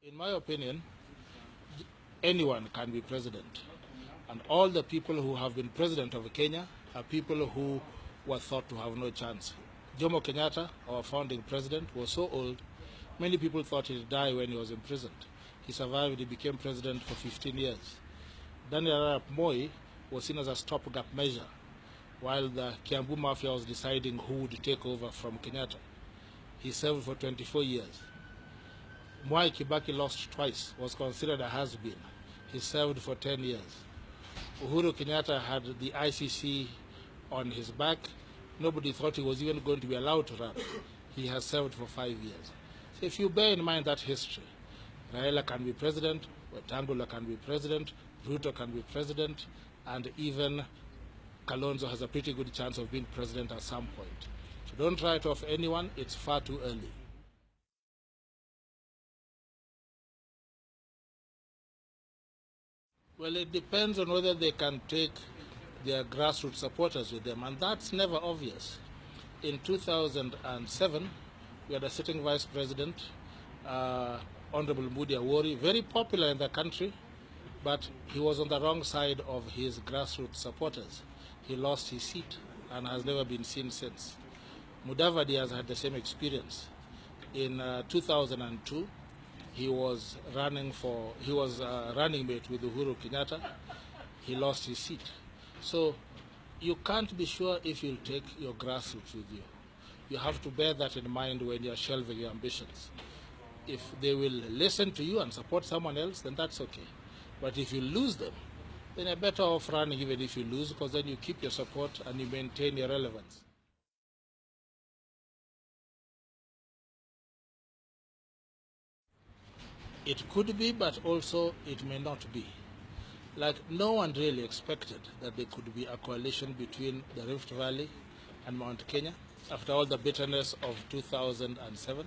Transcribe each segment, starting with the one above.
In my opinion, anyone can be president. And all the people who have been president of Kenya are people who were thought to have no chance. Jomo Kenyatta, our founding president, was so old, many people thought he'd die when he was imprisoned. He survived, he became president for 15 years. Daniel Arap Moi was seen as a stopgap measure, while the Kiambu Mafia was deciding who would take over from Kenyatta. He served for 24 years. Mwai Kibaki lost twice, was considered a has-been. He served for 10 years. Uhuru Kenyatta had the ICC on his back. Nobody thought he was even going to be allowed to run. He has served for 5 years. So if you bear in mind that history, Raila can be president, Wetangula can be president, Ruto can be president, and even Kalonzo has a pretty good chance of being president at some point. So don't write off anyone, it's far too early. Well, it depends on whether they can take their grassroots supporters with them, and that's never obvious. In 2007, we had a sitting vice president, Honorable Mudi Awori, very popular in the country, but he was on the wrong side of his grassroots supporters. He lost his seat and has never been seen since. Mudavadi has had the same experience. In 2002, he was running mate with Uhuru Kenyatta. He lost his seat. So you can't be sure if you'll take your grassroots with you. You have to bear that in mind when you're shelving your ambitions. If they will listen to you and support someone else, then that's okay. But if you lose them, then you're better off running even if you lose, because then you keep your support and you maintain your relevance. It could be, but also it may not be. Like, no one really expected that there could be a coalition between the Rift Valley and Mount Kenya. After all the bitterness of 2007,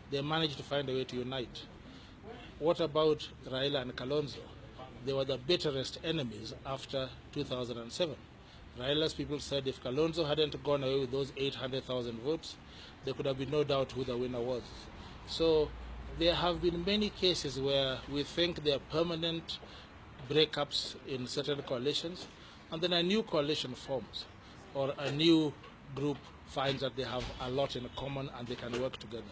they managed to find a way to unite. What about Raila and Kalonzo? They were the bitterest enemies after 2007. Raila's people said if Kalonzo hadn't gone away with those 800,000 votes, there could have been no doubt who the winner was. So there have been many cases where we think there are permanent breakups in certain coalitions, and then a new coalition forms, or a new group finds that they have a lot in common and they can work together.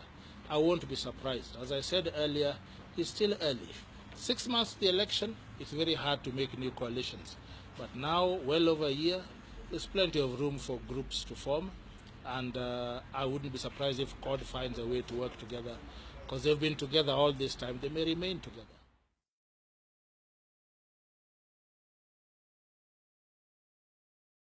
I won't be surprised. As I said earlier, it's still early. 6 months to the election, it's very hard to make new coalitions. But now, well over a year, there's plenty of room for groups to form, and I wouldn't be surprised if CORD finds a way to work together, because they've been together all this time. They may remain together.